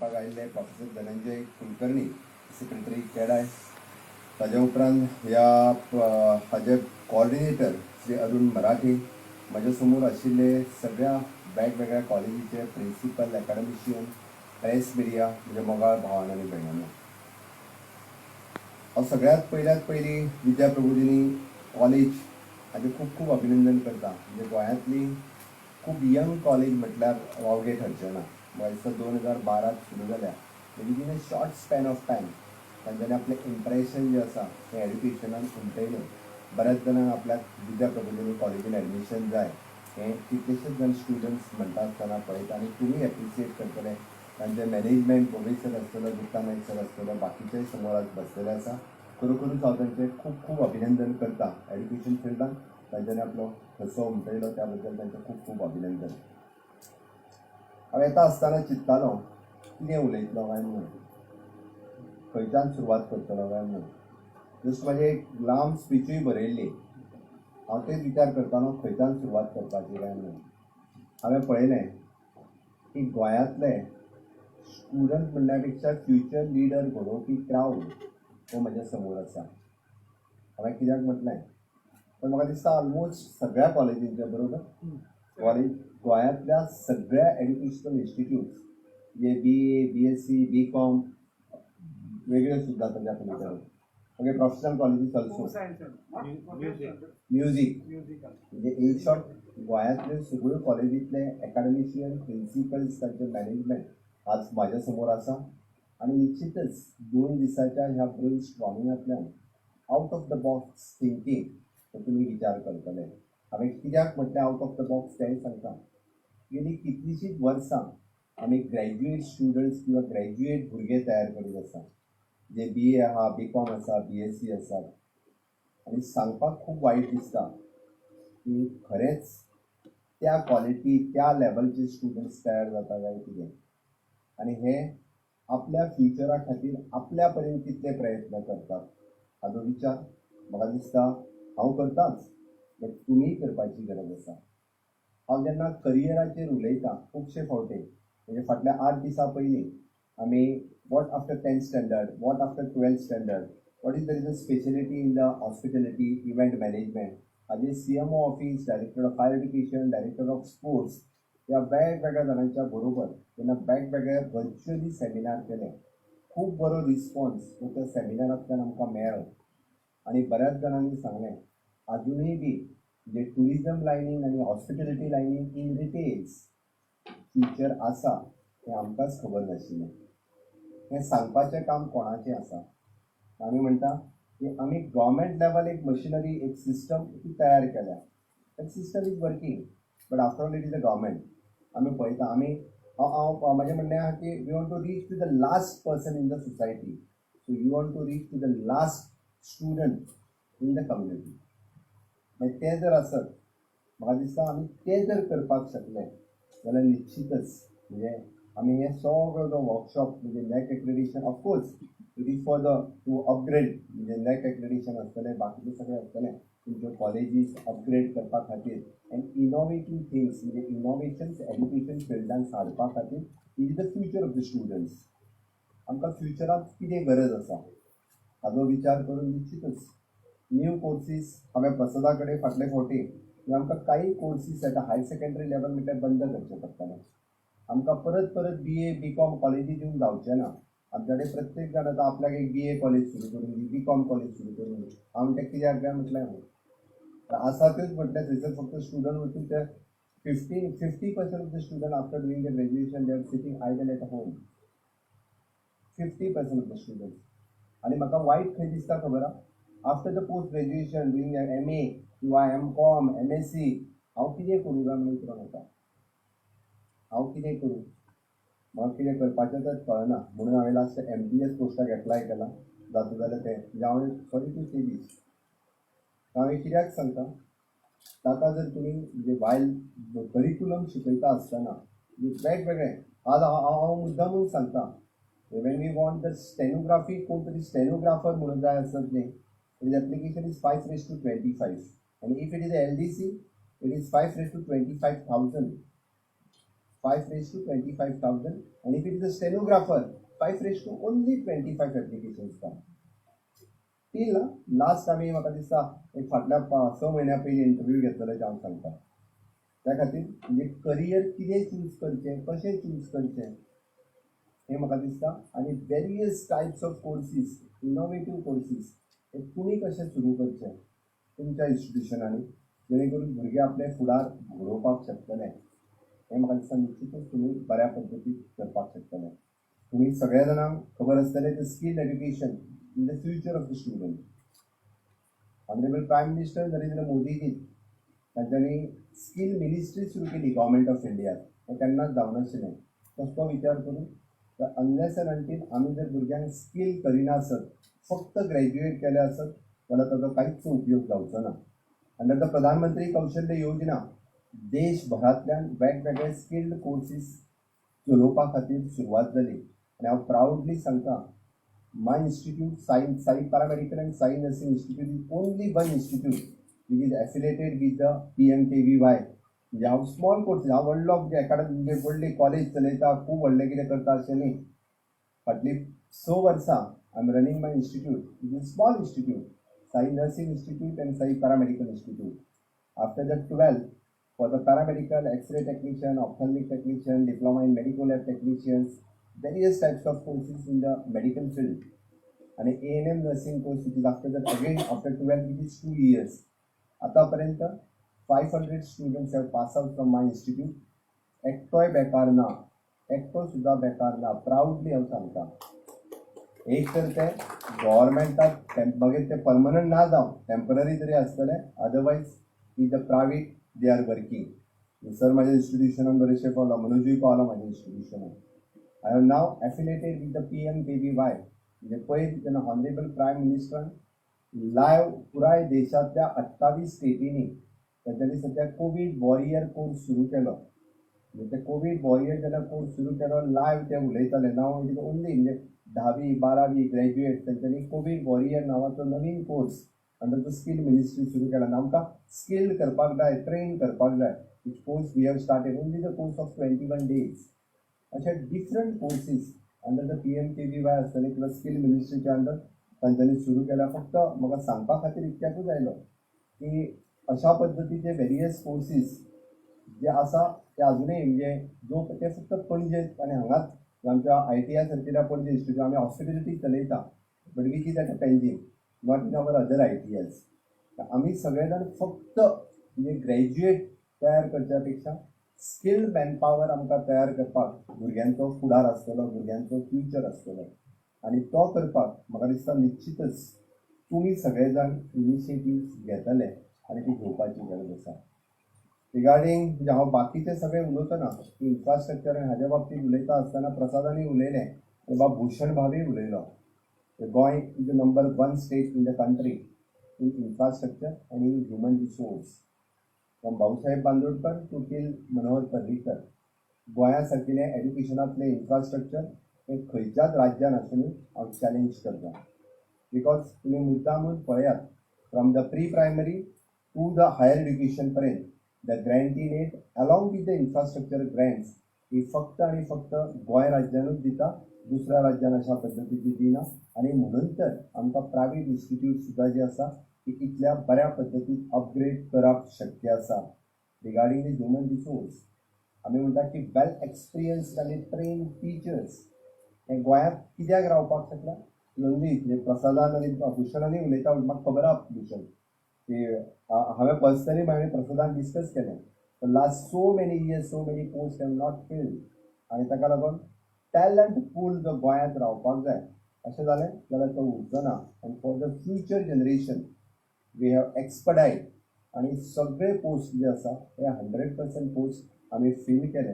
करपाक आयिल्ले professor Dhananjay Kulkarni, secretary केडाय. ताजे उपरांत ह्या हाजे कोऑर्डिनेटर श्री अरुण मराठे, म्हज्या समोर आशिल्ले सगळ्या वेगवेगळ्या कॉलेजीचे प्रिंसिपल, एकाडेमिशियन, प्रेस मिडिया, म्हणजे मोगाळ भावान आनी भयणांनो. हांव सगळ्यात पयली विद्या प्रबोधिनी कॉलेज हाजें खूब खूब अभिनंदन करता. म्हणजे गोंयांतली खूब यंग कॉलेज म्हटल्यार वावगे ठरचें ना. म्हाका दिसता 2012 सुरू जाल्या. Within a short span of time तांच्यांनी आपलें इम्प्रेशन जें आसा तें एड्युकेशनान उमटयलें. बऱ्याच जाणांक आपल्याक विद्या प्रबोधिनी कॉलेजीन एडमिशन जाय हें कितलेशेच जाण स्टुडंट्स म्हणटा आसतना पळयता. आनी तुमी एप्रिशिएट करतले. तांचे मॅनेजमेंट प्रोफेसर आसतलो, गुप्ता नायक सर आसतलो, बाकीचेय समोर आज बसलेले आसा. खरोखरूच हांव तांचें खूब खूब अभिनंदन करता. एड्युकेशन फिल्डान तांच्यांनी आपलो ठसो उमटयलो, त्या बद्दल तांचें खूब खूब अभिनंदन. हांव येता आसतना चिंत्तालो कितें उलयतलो काय म्हणून, खंयच्यान सुरवात करतलो काय म्हणून. जस्ट म्हाजी एक लांब स्पिचूय बरयल्ली. हांव तेच विचार करतालो खंयच्यान सुरवात करपाची काय म्हणून. हांवें पळयलें की गोंयांतले स्टुडंट म्हणल्या पेक्षा फ्युचर लिडर घडोवपी क्रावड हो म्हज्या समोर आसा. हांवें कित्याक म्हटलें तर म्हाका दिसता ऑलमोस्ट सगळ्या कॉलेजींच्या बरोबर गोंयांतल्या सगळ्या एड्युकेशनल इन्स्टिट्यूट्स जे BA, BSc, BCom वेगळे सुद्दां ताच्या पलीकडे okay, professional colleges also, music, म्हणजे इन शॉर्ट गोंयांतले सगळ्यो कॉलेजींतले एकाडेमिशियन, प्रिंसिपल्स, तांचे मॅनेजमेंट आज म्हाज्या समोर आसा. आनी निश्चितच 2 दिसाच्या ह्या ब्रेन स्ट्रॉमिंगांतल्यान out of the box thinking हो तुमी विचार करतले. हांवें कित्याक म्हटलें आउट ऑफ द बॉक्स तेंय सांगता. गेलीं कितलींशींच वर्सां आमी ग्रॅज्युएट स्टुडंट्स किंवा ग्रॅज्युएट भुरगे तयार करीत आसा, जे BA आहा, BCom आसा, BSc आसात. आनी सांगपाक खूब वायट दिसता की खरेंच त्या क्वॉलिटी, त्या लेवलचे स्टुडंट्स तयार जाता काय कितें. आनी हे आपल्या फ्युचरा खातीर आपल्या परीन कितले प्रयत्न करतात हाचो विचार म्हाका दिसता हांव करताच, बट तुमीय करपाची गरज आसा. हांव जेन्ना करियराचेर उलयतां खुबशे फावटी, म्हणजे फाटल्या 8 दिसां पयलीं आमी what after 10th standard, what after 12th standard, what is the speciality in the hospitality, event management हाजे CMO office, director of higher education, director of sports या वेगवेगळ्या जाणांच्या बरोबर जेन्ना वेगवेगळे व्हर्च्युअली सेमिनार केले, खूब बरो रिस्पॉन्स त्या सेमिनारांतल्यान आमकां मेळ्ळो. आनी बऱ्याच जाणांनी सांगलें अजुनूय बी जे टुरिजम लायनीन आनी हॉस्पिटॅलिटी लायनीन इन डिटेल्स फ्युचर आसा हें आमकांच खबर नाशिल्लें. हें सांगपाचें काम कोणाचें आसा. आमी म्हणटा की आमी गव्हर्मेंट लेवल एक मशिनरी, एक सिस्टम तयार केल्या. That system is working, but after all it is a government. आमी पळयता, आमी हांव म्हजें म्हणणें आहा की we want to reach to the last person in the society. So you want to reach to the last student in the community. मागीर तें जर आसत, म्हाका दिसता आमी तें जर करपाक शकले जाल्यार निश्चितच म्हणजे आमी हें सगळो जो वर्कशॉप म्हणजे NAAC accreditation, of course it is for the to upgrade, म्हणजे नॅक एक्रेडिशन आसतलें, बाकीचें सगळें आसतलें तुमच्यो कॉलेजीस अपग्रेड करपा खातीर एंड इनोवेटीव थिंग्स, म्हणजे इनोवेशन्स एड्युकेशन फिल्डान हाडपा खातीर it is the future of the students. आमकां फ्युचरांत कितें गरज आसा हाचो विचार करून निश्चितच न्यू कोर्सीस हांवें प्रसादा कडेन फाटले फावटी आमकां काही कोर्सीस येता हायर सेकंडरी लेवल म्हणल्यार बंद करचे पडटले. आमकां परत परत BA, BCom कॉलेजी दिवन जावचें ना. आमचे कडेन प्रत्येक जाण आतां आपल्याक एक BA कॉलेज सुरू करून दी, BCom कॉलेज सुरू करून दी. हांव म्हणटा कित्याक काय म्हटलें आसातच म्हटल्यार थंयसर फक्त स्टुडंट वचून ते 50% of the student after doing the graduation they are sitting idle at home. 50% of the students. आनी म्हाका वायट खंय दिसता खबर आहा, after the post graduation doing MA किंवा MCom, MSc हांव कितें करूं काय म्हणून विचारून येता. हांव कितें करूं, म्हाका कितें करपाचें तें कळना. म्हणून हांवें लास्ट MTS पोस्टाक एप्लाय केला. जाता जाल्यार तें म्हणजे हांवें सॉरी टू से दीस हांवें कित्याक सांगता, ताका जर तुमी म्हणजे वायल करिक्युलम शिकयता आसतना वेगवेगळे आज हांव मुद्दामून सांगता when we want the stenography, कोण तरी स्टेनोग्राफर म्हणून जाय आसत न्ही, is application is 5:25 and if it is a LDC it is 5:25,000. 5 raised to 25,000, and if it is a stenographer, 5 raised to only 25 applications come. Till ना last आम्ही म्हाका दिसता एक फाटल्या 6 म्हयन्या पयलीं इंटरव्यू घेतलेलो हांव सांगता त्या खातीर म्हणजे करियर कितें चूज करचें कशें चूज करचें हें म्हाका दिसता आनी various types of courses innovative courses हे तुमी कशें सुरू करचें तुमच्या इन्स्टिट्युशनांनी जेणे करून भुरगे आपले फुडार घडोवपाक शकतले हें म्हाका दिसता निश्चितूच तुमी बऱ्या पद्दतीन करपाक शकतले तुमी सगळ्या जाणांक खबर आसतलें the skill education in the future of the student. Honourable prime minister Narendra Modiji तांच्यांनी स्कील मिनिस्ट्री सुरू केली गव्हर्मेंट ऑफ इंडिया हें केन्नाच जावनाशिल्लें तसलो विचार करून अनलेस एंड अंटील आमी जर भुरग्यांक स्कील करिना आसत फक्त ग्रॅज्युएट केले आसत जाल्यार ताचो कांयच उपयोग जावचो ना. अंडर द प्रधानमंत्री कौशल्य योजना देशभरांतल्यान वेगवेगळे स्किल्ड कोर्सीस चलोवपा खातीर सुरवात जाली आनी हांव प्राउडली सांगता my institute, Sai Paramedical and Sai Nursing Institute is only one institute which is affiliated with the PMKVY. म्हणजे हांव स्मॉल कोर्सीस हांव व्हडलो म्हणजे एकाडेमी म्हणजे व्हडली कॉलेज चलयता खूब व्हडलें कितें करता अशें न्ही फाटलीं 6 वर्सां I am running my institute it is small institute Sai nursing institute end Sai paramedical institute. After the 12th for the paramedical, X-ray technician, ophthalmic technician, diploma in medical lab technicians, various types of courses in the medical field, and A&M nursing course which is after that again after 12 which is 2 years. आतापर्यंत 500 students have passed out from my institute. एकटोय बेकार ना एकटो सुद्धा बेकार ना proudly हांव सांगता. एक तर ते गव्हर्मेंटाक मागीर ते परमनंट ना जावं टेम्पररी तरी आसतले otherwise in the private they are working. Sir म्हाज्या इंस्टिट्युशनान बरेचशे पावला मनोजूय पावला म्हाज्या इंस्टिट्युशनान. I have now affiliated with the PMKVY म्हणजे पयर जेन्ना ऑनरेबल प्रायम मिनिस्टरान लायव्ह पुराय देशांतल्या 28 स्टेटींनी तांच्यांनी सद्या कोवीड वॉरियर कोर्स सुरू केलो. म्हणजे ते कोवीड वॉरियर जेन्ना कोर्स सुरू केलो लायव्ह ते उलयताले नाव इट ओन्ली म्हणजे 10वी 12वी ग्रॅज्युएट तांच्यांनी कोवीड वॉरियर नांवाचो नवीन course under the skill ministry सुरू केला आनी आमकां स्कील करपाक जाय ट्रेन करपाक जाय which course we have started only the course of 21 days. अशे different courses under the PMKVY आसतले किंवा स्कील मिनिस्ट्रीच्या अंडर तांच्यांनी सुरू केल्या. फक्त म्हाका सांगपा खातीर इतक्याकूच आयलो की अशा पद्दतीचे वेरियस कोर्सीस जे आसा ते अजुनूय म्हणजे जो ते फक्त पणजे आनी हांगाच आमच्या ITI सर्किला पणजे इंस्टिट्यूट आमी हॉस्पिटॅलिटी चलयता but which is at a Panjim not in our other ITIs. आमी सगळे जाण फक्त म्हणजे ग्रॅज्युएट तयार करच्या पेक्षा स्किल्ड मॅनपावर आमकां तयार करपाक भुरग्यांचो फुडार आसतलो भुरग्यांचो फ्युचर आसतलो आनी तो करपाक म्हाका दिसता निश्चितच तुमी सगळे जाण इनिशिएटिव्ह घेतले आनी ती घेवपाची गरज आसा. रिगार्डींग म्हणजे हांव बाकीचे सगळे उलयतना इन्फ्रास्ट्रक्चर आनी हाज्या बाबतींत उलयता आसतना प्रसादानी उलयलें आनी भूषण भावी उलयलो. Goem is the number 1 state in the country in infrastructure आनी in human resource. From Bhausaheb Bandodkar to till Manohar Parrikar गोंया सारकिले एड्युकेशनांतले इन्फ्रास्ट्रक्चर हे खंयच्याच राज्यान आसुनूय हांव चॅलेंज करता. बिकॉज तुमी मुद्दामून पळयात from the pre primary to the higher education पर्यंत the grant in aid along with the infrastructure grants ही फक्त आनी फक्त गोंय राज्यानूच दिता दुसऱ्या राज्यान अशा पद्दतीची दिना. आनी म्हणून तर आमकां प्रायवेट इन्स्टिट्यूट सुद्दां जी आसा ती इतल्या बऱ्या पद्दतीन अपग्रेड करप शक्य आसा. रिगार्डींग द ह्युमन रिसोर्स आमी म्हणटा की वेल एक्सपिरियन्स्ड आनी ट्रेन टिचर्स हे गोंयांत कित्याक रावपाक शकना. नंदी म्हणजे प्रसादान आनी भूषणांनी उलयता म्हाका खबर आहा भूषण की हांवें पर्सनली हांवें प्रसादान डिस्कस केलें last so many years so many post have not filled आनी ताका लागून टॅलंट पूल जो गोंयांत रावपाक जाय अशें जालें जाल्यार तो उरचो ना. आनी for the future generation we have expedited आनी सगळे पोस्ट जे आसा हे 100% पोस्ट आमी फील केले.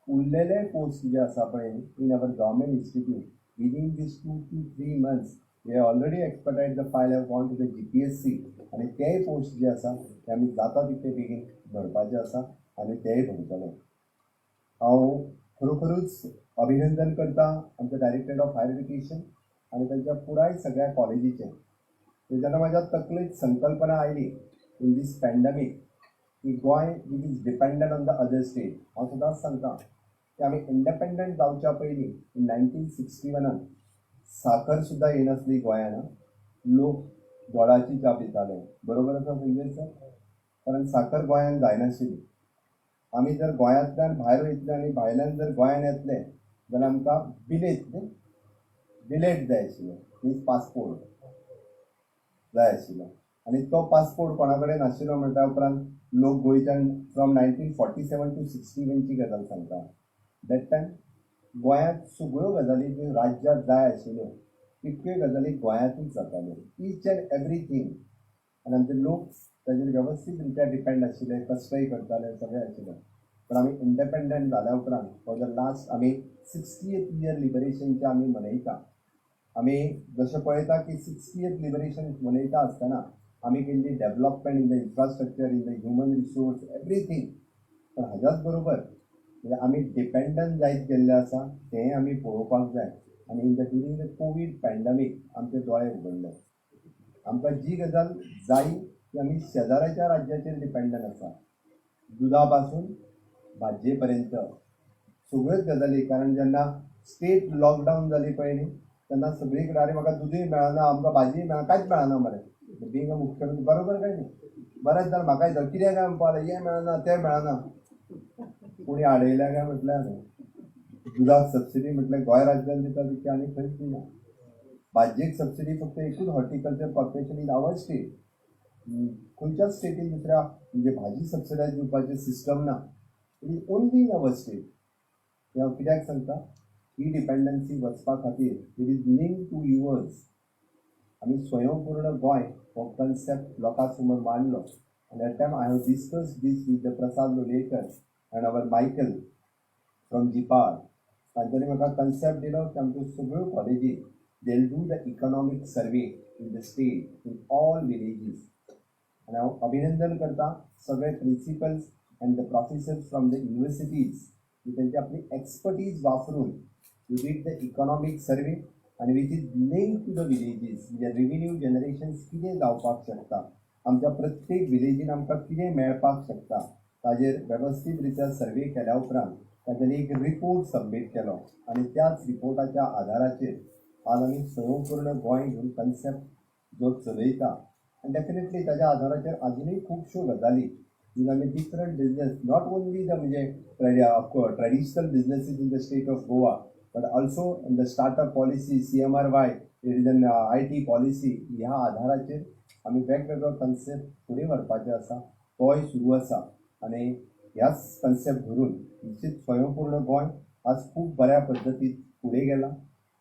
उरलेले पोस्ट जे आसा पळय in our government institute within these 2 to 3 months we have already expedited the file have gone to the GPSC आनी तेय पोस्ट जे आसा ते आमी जाता तितले बेगीन भरपाचे आसा आनी तेय भरतले. हांव खरोखरूच अभिनंदन करता आमच्या डायरेक्टरेट ऑफ हायर एड्युकेशन आनी तांच्या पुराय सगळ्या कॉलेजीचे. जेन्ना म्हाज्या तकलेंत संकल्पना आयली इन दीस पॅन्डमीक की Goa which is dependent on the other state हांव सदांच सांगता की आमी इंडिपेंडंट जावच्या पयलीं 1961 साखर सुद्धा येनासली गोंयान. लोक गोडाची च्या पिताले. बरोबर आसा संजय सर? कारण साखर गोंयान जायनाशिल्ली. आमी जर गोंयांतल्यान भायर वयतले आनी भायल्यान जर गोंयान येतले जाल्यार आमकां बिलेट जाय आशिल्लो, मीन्स पासपोर्ट जाय आशिल्लो. आनी तो पासपोर्ट कोणा कडेन नाशिल्लो म्हणटा उपरांत लोक गोंयच्यान फ्रॉम 1947 to 61ची गजाल सांगता. दॅट टायम गोंयांत सगळ्यो गजाली ज्यो राज्याक जाय आशिल्ल्यो तितक्यो गजाली गोंयांतूच जाताल्यो, ईच अँड एवरीथींग. आनी आमचे लोक ताजेर वेवस्थीत रित्या डिपेंड आशिल्ले, कश्टय करताले, सगळें आशिल्लें. पण आमी इंडिपेंडंट जाल्या उपरांत फॉर द लास्ट आमी 60th इयर लिबरेशनचे आमी मनयता. आमी जशें पळयता की 60th लिबरेशन मनयता आसतना आमी केल्ली development in the infrastructure, in the human resource, everything. पण हाच्याच बरोबर म्हणजे आमी डिपेंडंट जायत गेल्ले आसा तेंय आमी पळोवपाक जाय. आनी in the during the Covid pandemic आमचे दोळे उगडले. आमकां जी गजाल जाय ती आमी शेजाऱ्याच्या राज्याचेर डिपेंडंट आसा, दुधा पासून भाजये पर्यंत सगळ्योच गजाली. कारण जेन्ना स्टेट लॉकडावन जाली पळय न्ही तेन्ना सगळी कडेन अरे म्हाका दुधूय मेळना, आमकां भाजी मेळना, कांयच मेळना मरे. बींग अ मुख्यमंत्री बरोबर काय न्ही? बरेंच जालें म्हाकाय जालें कित्याक काय म्हणपा लागलें हें मेळना तें मेळना. कोणी आडयल्या काय म्हटल्यार दुधाक सबसिडी म्हटल्यार गोंय राज्यान दिता तितकी आनी खंयच दिना. भाजयेक सबसिडी फक्त एकूच horticulture corporation in our state. खंयच्याच स्टेटीन दुसऱ्या म्हणजे भाजी सबसिडायज दिवपाचें सिस्टम ना. It is only in our state. हें हांव कित्याक सांगता? ही डिपेंडन्सी वचपा खातीर it is link to yours. आमी स्वयंपूर्ण गोंय हो कन्सेप्ट लोकां समोर मांडलो. And that time I have discussed this with the Prasad Lodekar and our Michael from Jipar. तांच्यांनी म्हाका कन्सेप्ट दिलो की आमच्यो सगळ्यो कॉलेजी they will do the economic survey in the state in all villages. आनी हांव अभिनंदन करता सगळे principals and the professors from the universities की तेंची आपली एक्सपर्टीज वापरून you did the economic survey आनी which is link to the villages. म्हणजे रेव्हेन्यू जनरेशन्स कितें जावपाक शकता, आमच्या प्रत्येक विलेजीन आमकां कितें मेळपाक शकता ताजेर वेवस्थीत रित्या सर्वे केल्या उपरांत ताजेर एक रिपोर्ट सबमीट केलो. आनी त्याच रिपोर्टाच्या आधाराचेर आज आमी स्वयंपूर्ण गोंय घेवन कन्सेप्ट जो चलयता. आनी डेफिनेटली ताज्या आधाराचेर आजुनूय खुबश्यो गजाली जी आमी different business not only the म्हणजे traditional businesses in the state of Goa but also in the startup policy, CMRY, IT policy ह्या आधाराचेर आमी वेगवेगळो कन्सेप्ट फुडें व्हरपाचे आसा. तोय सुरू आसा. आनी ह्याच कन्सेप्ट धरून निश्चित स्वयंपूर्ण गोंय आज खूब बऱ्या पद्दतीन फुडें गेला.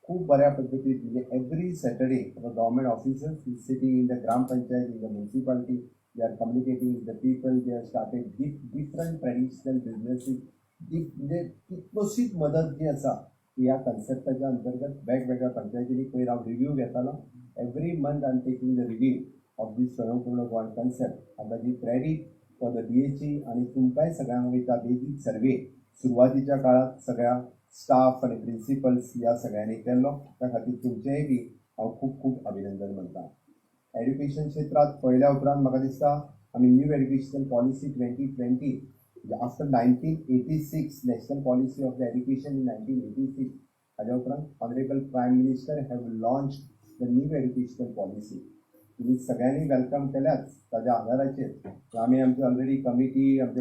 खूब बऱ्या पद्दतीन म्हणजे every Saturday government officers is sitting in the gram panchayat, in the municipality, they are communicating with the people, they are started different traditional businesses. म्हणजे कितलोशीच मदत जी आसा ती ह्या कन्सेप्टाच्या अंतर्गत वेगवेगळ्या पंचायतींनी पयर हांव रिव्ह्यू घेतालो. Every month I am taking the review of these Swayampurna Goa concept. आनी ताजी क्रेडीट फॉर द DHE आनी तुमकांय सगळ्यांक वयता बेजीक सर्वे सुरवातीच्या काळात सगळ्या स्टाफ आनी प्रिंसिपल्स ह्या सगळ्यांनी केल्लो. त्या खातीर तुमचेंय बी हांव खूब खूब अभिनंदन म्हणटा. एड्युकेशन क्षेत्रांत पळयल्या उपरांत म्हाका दिसता आमी new educational policy 2020 after 1986 national policy of the education in 1986 हाज्या उपरांत honourable prime minister have launch the new educational policy. तुम्ही सगळ्यांनी वेलकम केल्याच ताज्या आधाराचेर आमी आमची ऑलरेडी कमिटी आमचे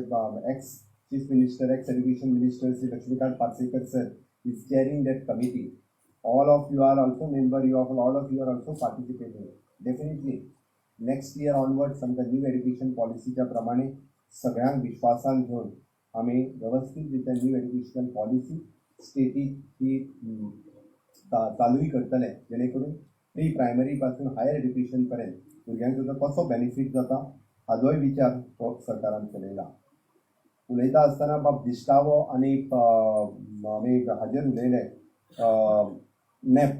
ex chief minister, ex education minister Shri Laxmikant Parsekar sir is chairing that committee. All of you are also member, all of you are also participating. Definitely next year onwards आमकां new education पॉलिसीच्या प्रमाणे सगळ्यांक विश्वासान घेवन आमी वेवस्थीत रित्या न्यू एड्युकेशनल पॉलिसी स्टेटीत ही चालूय करतले जेणे करून प्री प्रायमरी पासून हायर एड्युकेशन पर्यंत भुरग्यांक ताजो कसो बेनिफीट जाता हाजोय विचार हो सरकारान चलयला. उलयता आसतना बाब दिश्टावो आनी आमी हाजेर उलयले नॅप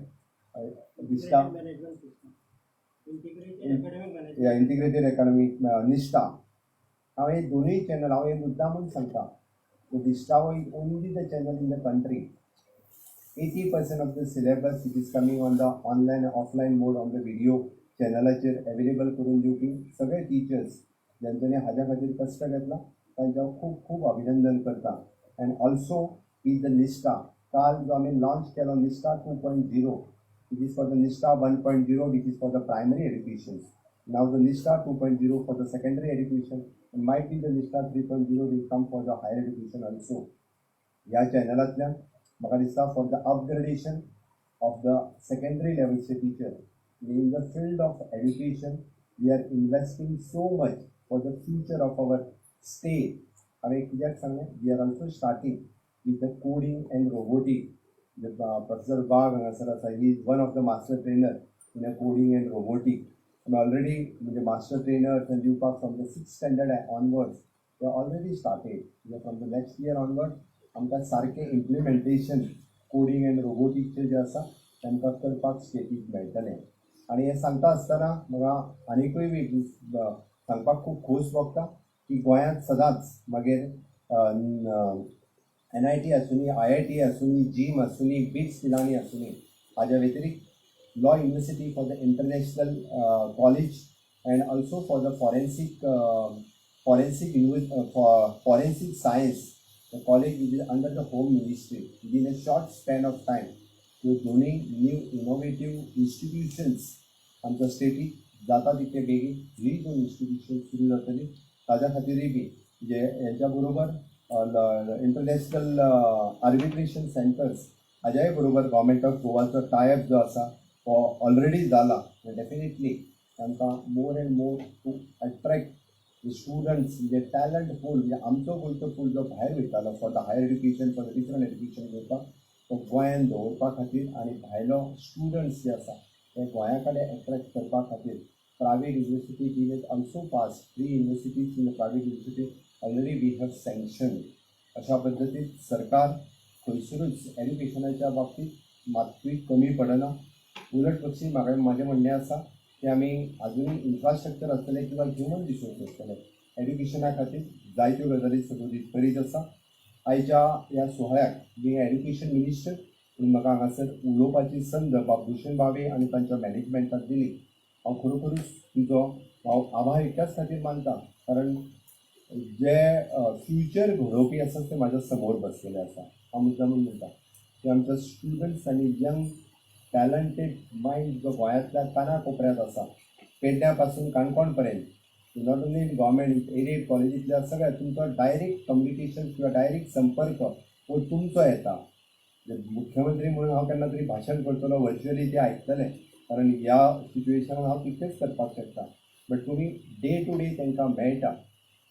इंटिग्रेटेड एकाडेमीक निश्टा. हांव हे दोनूय चॅनल हांव हे मुद्दामून सांगता. दिश्टावो is only the channel in the country. 80% of the syllabus it is coming on the online and offline mode on the video चॅनलाचेर अवेलेबल करून दिवपी सगळे टिचर्स ज्यांच्यानी हाज्या खातीर कश्ट घेतला तांच्या खूब खूब अभिनंदन करता. And also is the NISTA. काल जो आम्ही लॉन्च केलो NISTA 2.0, which is for the NISTA 1.0, which is for the primary education. Now the NISTA 2.0 for the secondary education, and might be the NISTA 3.0 will come for the higher education also. या चॅनलांतल्यान म्हाका दिसता for the upgradation of the secondary level teacher in the field of education, we are investing so much for the future of our state. हांवें कित्याक सांगलें, we are also starting with the coding and robotics. Professor Bagh हांगासर आसा, he is one of the master trainer in a coding and robotics. And already म्हणजे master trainers and दिवपाक from the 6th standard onwards, they already started. From the next year onwards आमकां सारकें implementation coding end रोबोटिक्सचे जे आसा तांकां करपाक static मेळटलें. आनी हें सांगता आसतना म्हाका आनिकूय बी सांगपाक खूब खोस भोगता की गोंयांत सदांच मागीर NIT आसूनी, IIT आसूनी, gym आसूनी, bits Pilani आसूनी, हाज्या व्यतिरिक्त law university for the international college end also for the forensic science, the college which is under the Home Ministry, within a short span of time, to दोन्ही new innovative institutions आमच्या static जाता तितके बेगीन ही दोन institution सुरू जातली. ताज्या खातीरय B J हेच्या बरोबर इंटरनॅशनल आर्बिट्रेशन सेंटर्स हाज्याय बरोबर गव्हर्मेंट ऑफ गोवाचो टायअप जो आसा तो ऑलरेडी जाला. डेफिनेटली तांकां more and more to attract students, म्हणजे टॅलंट पूल, म्हणजे आमचो गोंयचो पूल जो भायर वयतालो for the higher education, for the different education करपाक, तो गोंयांत दवरपा खातीर आनी भायलो स्टुडंट्स जे आसा ते गोंया कडेन एट्रॅक्ट करपा खातीर private university will also pass 3 universities in the private university already we have sanction. अशा पद्दतीन सरकार खंयसरूच एड्युकेशनाच्या बाबतींत मात्तूय कमी पडना. उलट पक्षी म्हाजें म्हणणें आसा की आमी अजूनय इन्फ्रास्ट्रक्चर आसतले किंवा ह्युमन रिसोर्स आसतले एड्युकेशना खातीर जायत्यो गजाली सदोदीत करीत आसा. आयच्या ह्या सुवाळ्याक बींग एड्युकेशन मिनिस्टर म्हणून म्हाका हांगासर उलोवपाची संद भूषण भावे आनी तांच्या मॅनेजमेंटाक दिली. हांव खरोखरूच तुजो हांव आभार एकाच खातीर मानता, कारण जे फ्युचर घडोवपी आसा ते म्हाज्या समोर बसलेले आसा. हांव मुद्दामून म्हणटा की आमच्या स्टुडंट्स आनी यंग टॅलंटेड मायंड जो गोंयांतल्या काना कोपऱ्यांत आसा, पेडण्या पासून काणकोण पर्यंत, not only in government aided कॉलेजींतल्या सगळ्या तुमचो डायरेक्ट कम्युनिकेशन किंवा डायरेक्ट संपर्क हो तुमचो येता. मुख्यमंत्री म्हणून हांव केन्ना तरी भाशण करतलो वर्च्युअली ते आयकतलें, कारण ह्या सिच्युएशनान हांव कितेंच करपाक शकता. बट तुमी डे टू डे तांकां मेळटा,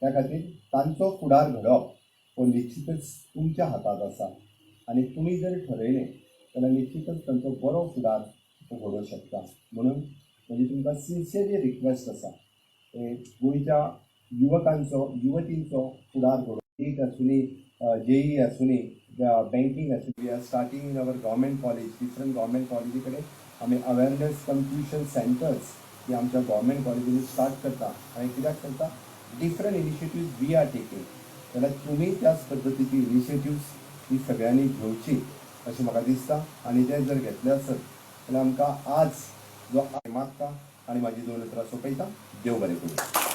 त्या खातीर तांचो फुडार घडोवप हो निश्चितच तुमच्या हातांत आसा. आनी तुमी जर ठरयलें जाल्यार निश्चितच तांचो बरो फुडार घडोवंक शकता. म्हणून म्हणजे तुमकां सिन्सियरली रिक्वेस्ट आसा गोंयच्या युवकांचो युवतींचो फुडार घडोवप. नीट आसूनी, JEE आसूनी, बँकींग आसूनी, we are starting in our government college, different government कॉलेजी कडेन आमी अवेरनेस कम ट्युशन सेंटर्स ही आमच्या गव्हर्मेंट कॉलेजींनी स्टार्ट करता. आनी कित्याक करता, different initiatives we are taking. जाल्यार तुमी त्याच पद्दतीची इनिशिएटिव्ज ही सगळ्यांनी घेवची अशें म्हाका दिसता. आनी ते जर घेतले आसत जाल्यार आमकां आज जो मागता आनी म्हाजी 2 उतरां सोंपयता. देव बरें करूं.